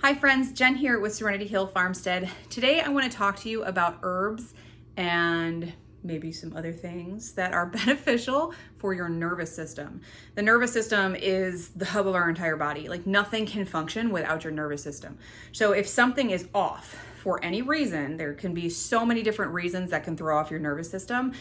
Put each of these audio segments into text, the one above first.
Hi friends, Jen here with Serenity Hill Farmstead. Today I want to talk to you about herbs and maybe some other things that are beneficial for your nervous system. The nervous system is the hub of our entire body. Like nothing can function without your nervous system. So if something is off for any reason, there can be so many different reasons that can throw off your nervous system.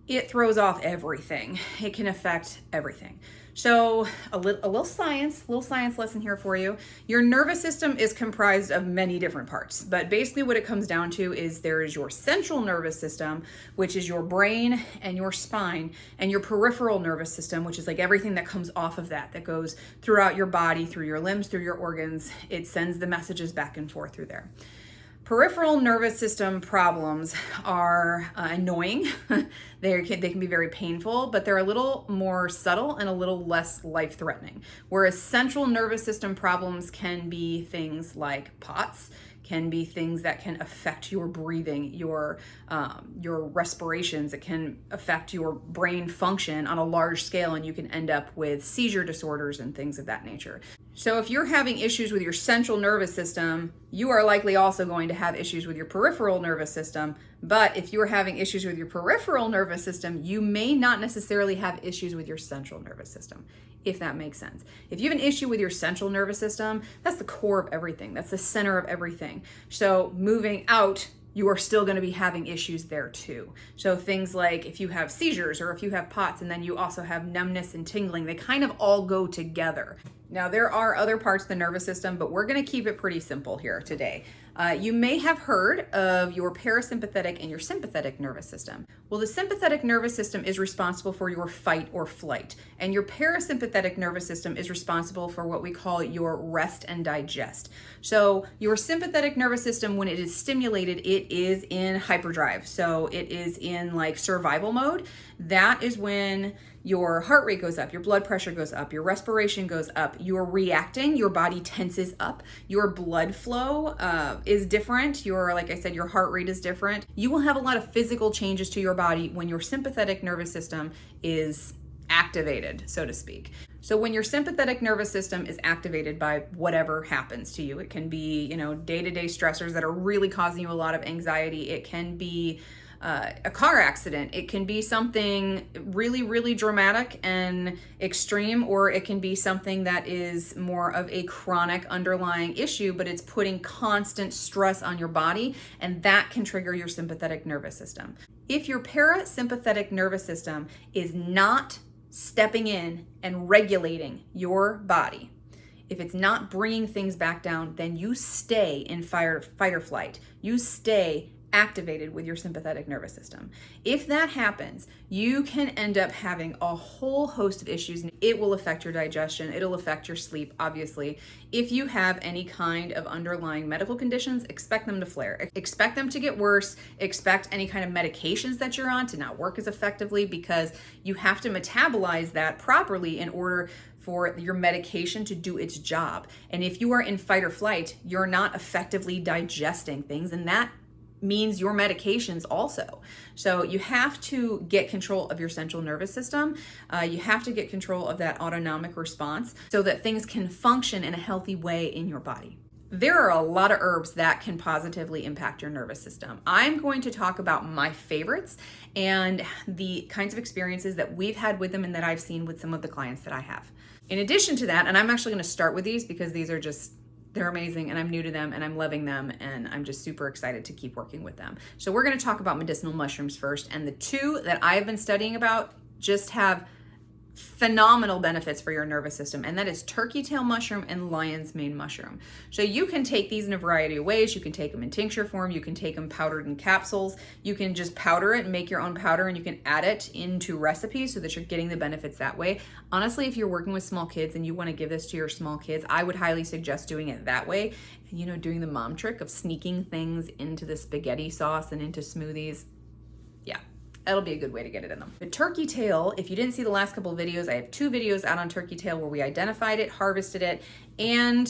It throws off everything. It can affect everything. So a little science lesson here for you. Your nervous system is comprised of many different parts, but basically what it comes down to is there is your central nervous system, which is your brain and your spine, and your peripheral nervous system, which is like everything that comes off of that goes throughout your body, through your limbs, through your organs. It sends the messages back and forth through there. Peripheral nervous system problems are annoying. They can be very painful, but they're a little more subtle and a little less life-threatening. Whereas central nervous system problems can be things like POTS, can be things that can affect your breathing, your respirations. It can affect your brain function on a large scale, and you can end up with seizure disorders and things of that nature. So if you're having issues with your central nervous system, you are likely also going to have issues with your peripheral nervous system. But if you're having issues with your peripheral nervous system, you may not necessarily have issues with your central nervous system, if that makes sense. If you have an issue with your central nervous system, that's the core of everything. That's the center of everything. So moving out, you are still going to be having issues there too. So things like if you have seizures or if you have POTS and then you also have numbness and tingling, they kind of all go together. Now, there are other parts of the nervous system, but we're going to keep it pretty simple here today. You may have heard of your parasympathetic and your sympathetic nervous system. Well, the sympathetic nervous system is responsible for your fight or flight, and your parasympathetic nervous system is responsible for what we call your rest and digest. So your sympathetic nervous system, when it is stimulated, it is in hyperdrive. So it is in like survival mode. That is when your heart rate goes up, your blood pressure goes up, your respiration goes up, you're reacting, your body tenses up, your blood flow is different, like I said, your heart rate is different. You will have a lot of physical changes to your body when your sympathetic nervous system is activated, so to speak. So when your sympathetic nervous system is activated by whatever happens to you, it can be, day-to-day stressors that are really causing you a lot of anxiety. It can be a car accident. It can be something really, really dramatic and extreme, or it can be something that is more of a chronic underlying issue, but it's putting constant stress on your body, and that can trigger your sympathetic nervous system. If your parasympathetic nervous system is not stepping in and regulating your body, if it's not bringing things back down, then you stay in fight or flight. You stay activated with your sympathetic nervous system. If that happens, you can end up having a whole host of issues. It will affect your digestion. It'll affect your sleep, obviously. If you have any kind of underlying medical conditions, expect them to flare. Expect them to get worse. Expect any kind of medications that you're on to not work as effectively, because you have to metabolize that properly in order for your medication to do its job. And if you are in fight or flight, you're not effectively digesting things, and that means your medications also. So you have to get control of your central nervous system. You have to get control of that autonomic response so that things can function in a healthy way in your body. There are a lot of herbs that can positively impact your nervous system. I'm going to talk about my favorites and the kinds of experiences that we've had with them and that I've seen with some of the clients that I have. In addition to that, and I'm actually going to start with these because they're amazing and I'm new to them and I'm loving them and I'm just super excited to keep working with them. So we're going to talk about medicinal mushrooms first, and the two that I've been studying about just have phenomenal benefits for your nervous system, and that is turkey tail mushroom and lion's mane mushroom. So you can take these in a variety of ways. You can take them in tincture form, you can take them powdered in capsules, you can just powder it and make your own powder, and you can add it into recipes so that you're getting the benefits that way. Honestly, if you're working with small kids and you want to give this to your small kids, I would highly suggest doing it that way. Doing the mom trick of sneaking things into the spaghetti sauce and into smoothies. Yeah, that'll be a good way to get it in them. The turkey tail, if you didn't see the last couple of videos, I have 2 videos out on turkey tail where we identified it, harvested it, and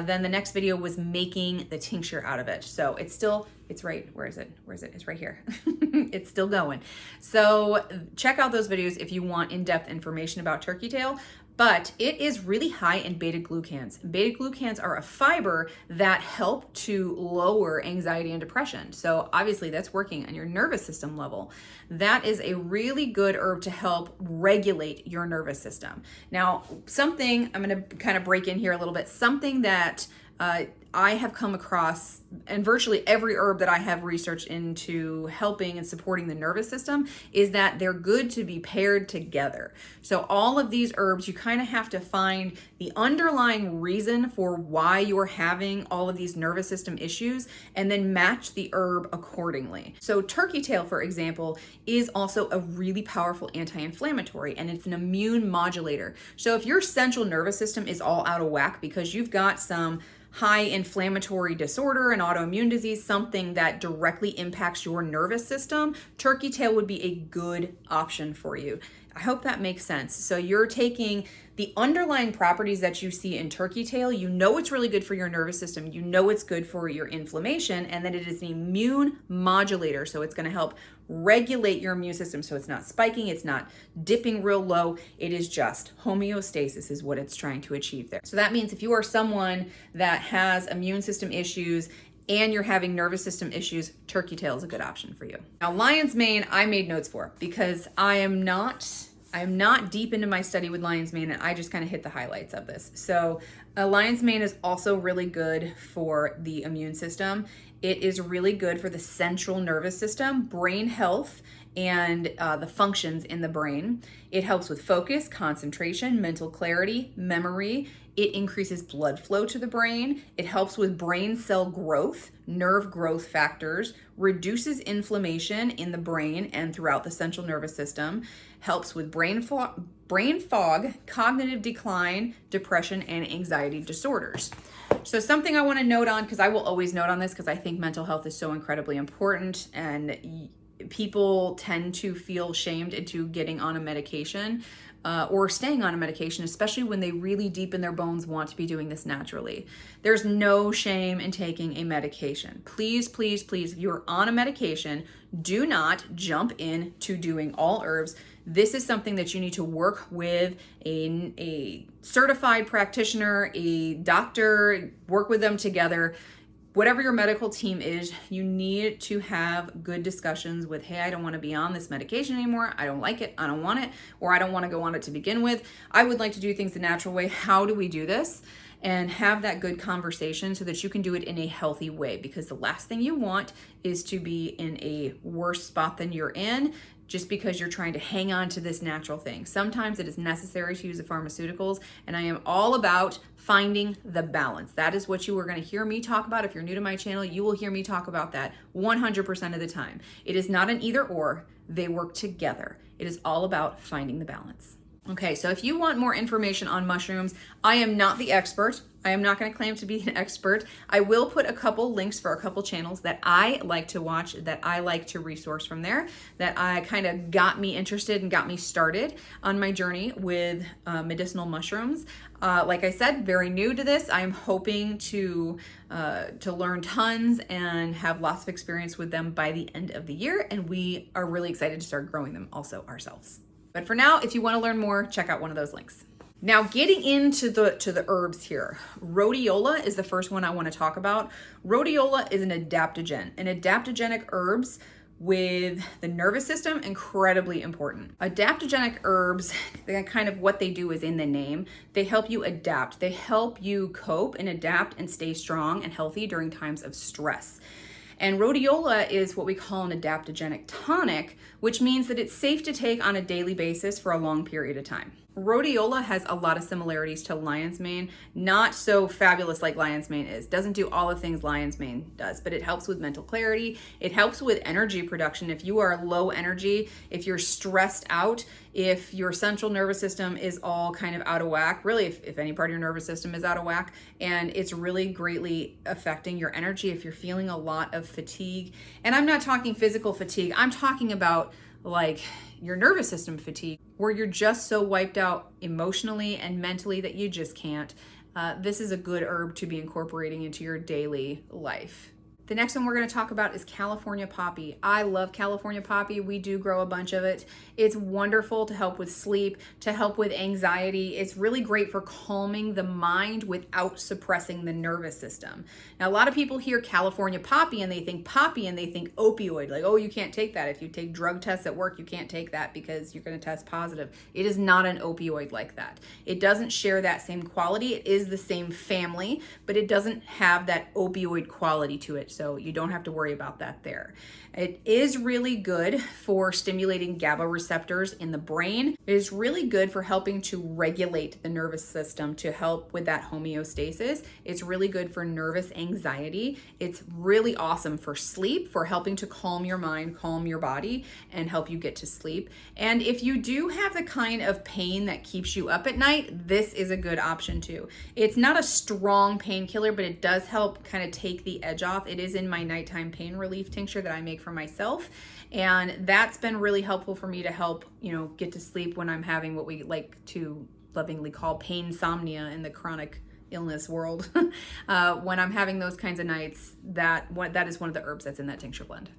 then the next video was making the tincture out of it. So it's right, where is it? It's right here. It's still going. So check out those videos if you want in-depth information about turkey tail. but it is really high in beta glucans. Beta glucans are a fiber that help to lower anxiety and depression. So obviously that's working on your nervous system level. That is a really good herb to help regulate your nervous system. Now, something I'm going to kind of break in here a little bit, something that I have come across, and virtually every herb that I have researched into helping and supporting the nervous system, is that they're good to be paired together. So all of these herbs, you kind of have to find the underlying reason for why you're having all of these nervous system issues and then match the herb accordingly. So turkey tail, for example, is also a really powerful anti-inflammatory, and it's an immune modulator. So if your central nervous system is all out of whack because you've got some high inflammatory disorder, an autoimmune disease, something that directly impacts your nervous system, turkey tail would be a good option for you. I hope that makes sense. So you're taking the underlying properties that you see in turkey tail, you know it's really good for your nervous system, you know it's good for your inflammation, and that it is an immune modulator. So it's going to help regulate your immune system so it's not spiking, it's not dipping real low, it is just homeostasis is what it's trying to achieve there. So that means if you are someone that has immune system issues and you're having nervous system issues, turkey tail is a good option for you. Now, lion's mane, I made notes for because I am not deep into my study with lion's mane, and I just kind of hit the highlights of this. So lion's mane is also really good for the immune system. It is really good for the central nervous system, brain health, and the functions in the brain. It helps with focus, concentration, mental clarity, memory. It increases blood flow to the brain. It helps with brain cell growth, nerve growth factors, reduces inflammation in the brain and throughout the central nervous system, helps with brain fog, cognitive decline, depression, and anxiety disorders. So something I want to note on, because I will always note on this because I think mental health is so incredibly important, and people tend to feel shamed into getting on a medication or staying on a medication, especially when they really deep in their bones want to be doing this naturally. There's no shame in taking a medication. Please, please, please, if you're on a medication, do not jump into doing all herbs. This is something that you need to work with a certified practitioner, a doctor, work with them together. Whatever your medical team is, you need to have good discussions with, hey, I don't want to be on this medication anymore. I don't like it. I don't want it, or I don't want to go on it to begin with. I would like to do things the natural way. How do we do this? And have that good conversation so that you can do it in a healthy way, because the last thing you want is to be in a worse spot than you're in just because you're trying to hang on to this natural thing. Sometimes it is necessary to use the pharmaceuticals, and I am all about finding the balance. That is what you are going to hear me talk about. If you're new to my channel, you will hear me talk about that 100% of the time. It is not an either or, they work together. It is all about finding the balance. Okay, so if you want more information on mushrooms, I am not the expert. I am not going to claim to be an expert. I will put a couple links for a couple channels that I like to watch, that I like to resource from there, that I kind of got me interested and got me started on my journey with medicinal mushrooms. Like I said, very new to this. I'm hoping to learn tons and have lots of experience with them by the end of the year, and we are really excited to start growing them also ourselves. But for now, if you want to learn more, check out one of those links. Now, getting into the herbs here, rhodiola is the first one I want to talk about. Rhodiola is an adaptogen, and adaptogenic herbs with the nervous system, incredibly important. Adaptogenic herbs, kind of what they do is in the name. They help you adapt. They help you cope and adapt and stay strong and healthy during times of stress. And rhodiola is what we call an adaptogenic tonic, which means that it's safe to take on a daily basis for a long period of time. Rhodiola has a lot of similarities to lion's mane, not so fabulous like lion's mane is. Doesn't do all the things lion's mane does, but it helps with mental clarity. It helps with energy production. If you are low energy, if you're stressed out, if your central nervous system is all kind of out of whack, really if any part of your nervous system is out of whack, and it's really greatly affecting your energy, if you're feeling a lot of fatigue, and I'm not talking physical fatigue, I'm talking about like your nervous system fatigue, where you're just so wiped out emotionally and mentally that you just can't. This is a good herb to be incorporating into your daily life. The next one we're going to talk about is California poppy. I love California poppy. We do grow a bunch of it. It's wonderful to help with sleep, to help with anxiety. It's really great for calming the mind without suppressing the nervous system. Now, a lot of people hear California poppy and they think opioid, like, oh, you can't take that. If you take drug tests at work, you can't take that because you're going to test positive. It is not an opioid like that. It doesn't share that same quality. It is the same family, but it doesn't have that opioid quality to it. So you don't have to worry about that there. It is really good for stimulating GABA receptors in the brain. It is really good for helping to regulate the nervous system to help with that homeostasis. It's really good for nervous anxiety. It's really awesome for sleep, for helping to calm your mind, calm your body, and help you get to sleep. And if you do have the kind of pain that keeps you up at night, this is a good option too. It's not a strong painkiller, but it does help kind of take the edge off. It is in my nighttime pain relief tincture that I make for myself, and that's been really helpful for me to help get to sleep when I'm having what we like to lovingly call pain insomnia in the chronic illness world. When I'm having those kinds of nights, that is one of the herbs that's in that tincture blend.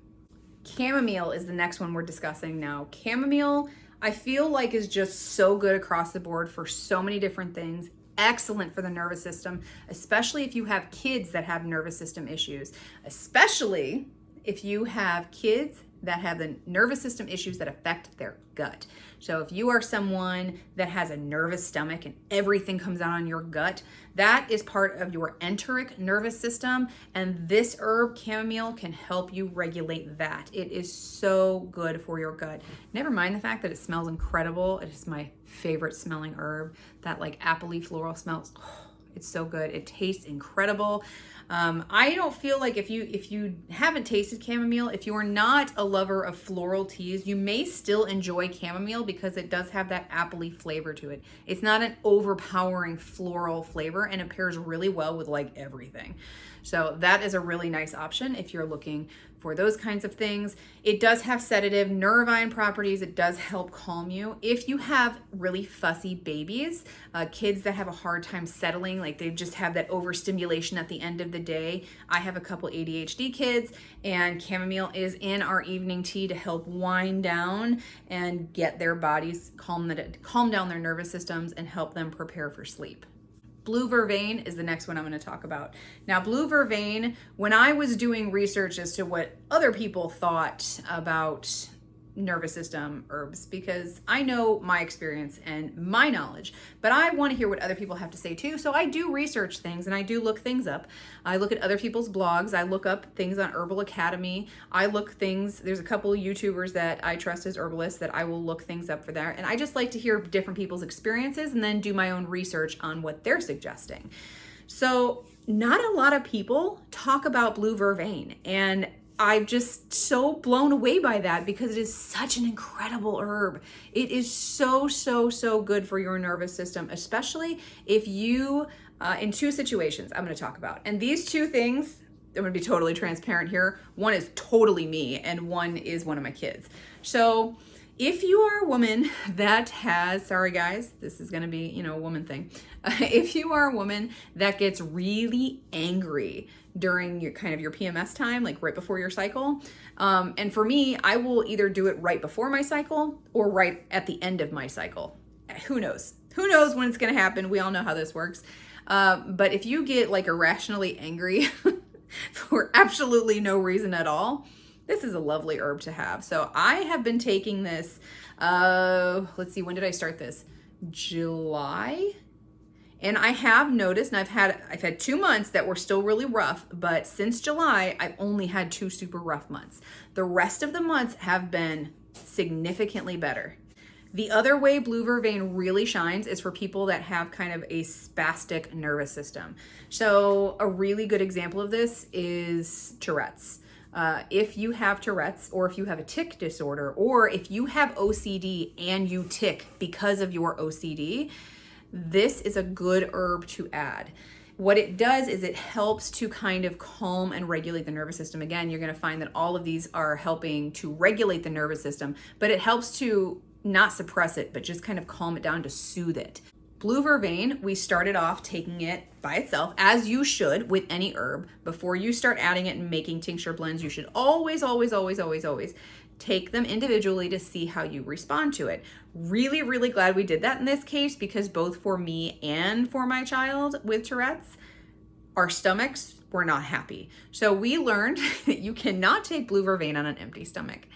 Chamomile is the next one we're discussing now. Chamomile, I feel like, is just so good across the board for so many different things. Excellent for the nervous system, especially if you have kids that have nervous system issues, especially if you have kids that have the nervous system issues that affect their gut. So if you are someone that has a nervous stomach and everything comes out on your gut, that is part of your enteric nervous system, and this herb, chamomile, can help you regulate that. It is so good for your gut. Never mind the fact that it smells incredible. It is my favorite smelling herb. That like appley floral smells. Oh, it's so good. It tastes incredible. I don't feel like if you haven't tasted chamomile, if you are not a lover of floral teas, you may still enjoy chamomile because it does have that appley flavor to it. It's not an overpowering floral flavor, and it pairs really well with like everything. So that is a really nice option if you're looking for those kinds of things. It does have sedative nervine properties. It does help calm you. If you have really fussy babies, kids that have a hard time settling, like they just have that overstimulation at the end of the day. I have a couple ADHD kids, and chamomile is in our evening tea to help wind down and get their bodies calm down their nervous systems and help them prepare for sleep. Blue vervain is the next one I'm going to talk about. Now, blue vervain, when I was doing research as to what other people thought about nervous system herbs, because I know my experience and my knowledge, but I want to hear what other people have to say too. So I do research things and I do look things up. I look at other people's blogs. I look up things on Herbal Academy. There's a couple of YouTubers that I trust as herbalists that I will look things up for there. And I just like to hear different people's experiences and then do my own research on what they're suggesting. So not a lot of people talk about blue vervain, and I'm just so blown away by that because it is such an incredible herb. It is so, so, so good for your nervous system, especially if you, in two situations I'm going to talk about. And these two things, I'm going to be totally transparent here. One is totally me and one is one of my kids. So if you are a woman that has, sorry guys, this is going to be, a woman thing. If you are a woman that gets really angry during your PMS time, like right before your cycle. And for me, I will either do it right before my cycle or right at the end of my cycle. Who knows? Who knows when it's going to happen? We all know how this works. But if you get like irrationally angry for absolutely no reason at all, this is a lovely herb to have. So I have been taking this, let's see, when did I start this? July? And I have noticed, and I've had 2 months that were still really rough, but since July, I've only had 2 super rough months. The rest of the months have been significantly better. The other way blue vervain really shines is for people that have kind of a spastic nervous system. So a really good example of this is Tourette's. If you have Tourette's, or if you have a tic disorder, or if you have OCD and you tic because of your OCD, this is a good herb to add. What it does is it helps to kind of calm and regulate the nervous system. Again, you're going to find that all of these are helping to regulate the nervous system, but it helps to not suppress it, but just kind of calm it down, to soothe it. blue vervain, we started off taking it by itself, as you should with any herb. Before you start adding it and making tincture blends, you should always take them individually to see how you respond to it. Really, really glad we did that in this case, because both for me and for my child with Tourette's, our stomachs were not happy. So we learned that you cannot take blue vervain on an empty stomach.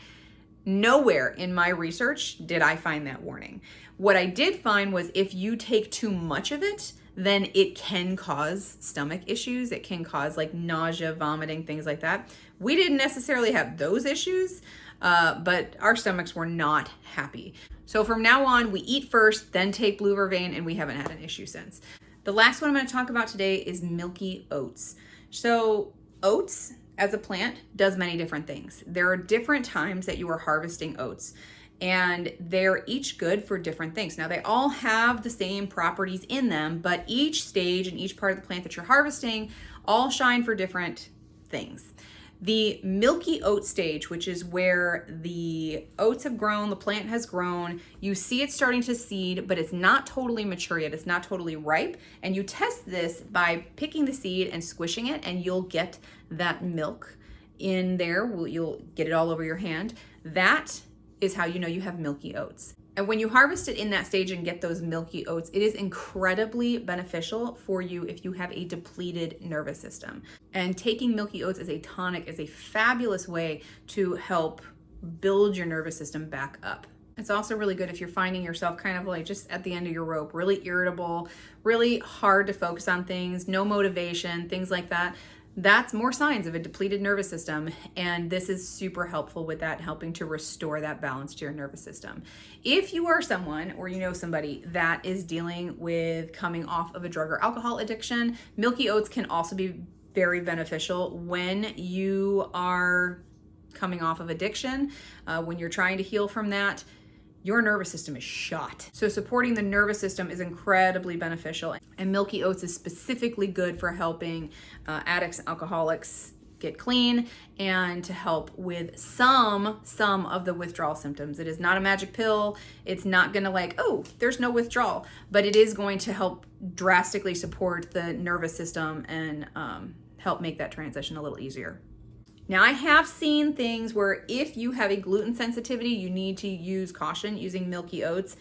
Nowhere in my research did I find that warning. What I did find was if you take too much of it, then it can cause stomach issues. It can cause like nausea, vomiting, things like that. We didn't necessarily have those issues, but our stomachs were not happy. So from now on, we eat first, then take blue vervain, and we haven't had an issue since. The last one I'm going to talk about today is milky oats. So oats as a plant does many different things. There are different times that you are harvesting oats, and they're each good for different things. Now, they all have the same properties in them, but each stage and each part of the plant that you're harvesting all shine for different things. The milky oat stage, which is where the oats have grown, the plant has grown, you see it starting to seed, but it's not totally mature yet, it's not totally ripe, and you test this by picking the seed and squishing it, and you'll get that milk in there. You'll get it all over your hand. That is how you know you have milky oats. And when you harvest it in that stage and get those milky oats, it is incredibly beneficial for you if you have a depleted nervous system. And taking milky oats as a tonic is a fabulous way to help build your nervous system back up. It's also really good if you're finding yourself kind of like just at the end of your rope, really irritable, really hard to focus on things, no motivation, things like that. That's more signs of a depleted nervous system, and this is super helpful with that, helping to restore that balance to your nervous system. If you are someone or you know somebody that is dealing with coming off of a drug or alcohol addiction, milky oats can also be very beneficial when you are coming off of addiction, when you're trying to heal from that. Your nervous system is shot. So supporting the nervous system is incredibly beneficial. And milky oats is specifically good for helping addicts and alcoholics get clean and to help with some of the withdrawal symptoms. It is not a magic pill. It's not gonna like, oh, there's no withdrawal, but it is going to help drastically support the nervous system and help make that transition a little easier. Now, I have seen things where if you have a gluten sensitivity, you need to use caution using milky oats.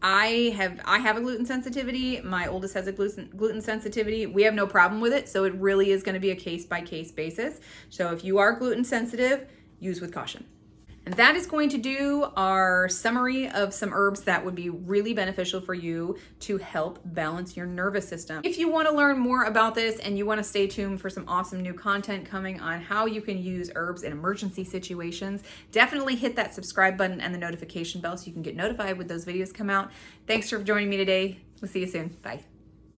I have a gluten sensitivity. My oldest has a gluten sensitivity. We have no problem with it, so it really is going to be a case-by-case basis. So if you are gluten sensitive, use with caution. And that is going to do our summary of some herbs that would be really beneficial for you to help balance your nervous system. If you want to learn more about this and you want to stay tuned for some awesome new content coming on how you can use herbs in emergency situations, definitely hit that subscribe button and the notification bell so you can get notified when those videos come out. Thanks for joining me today. We'll see you soon. Bye.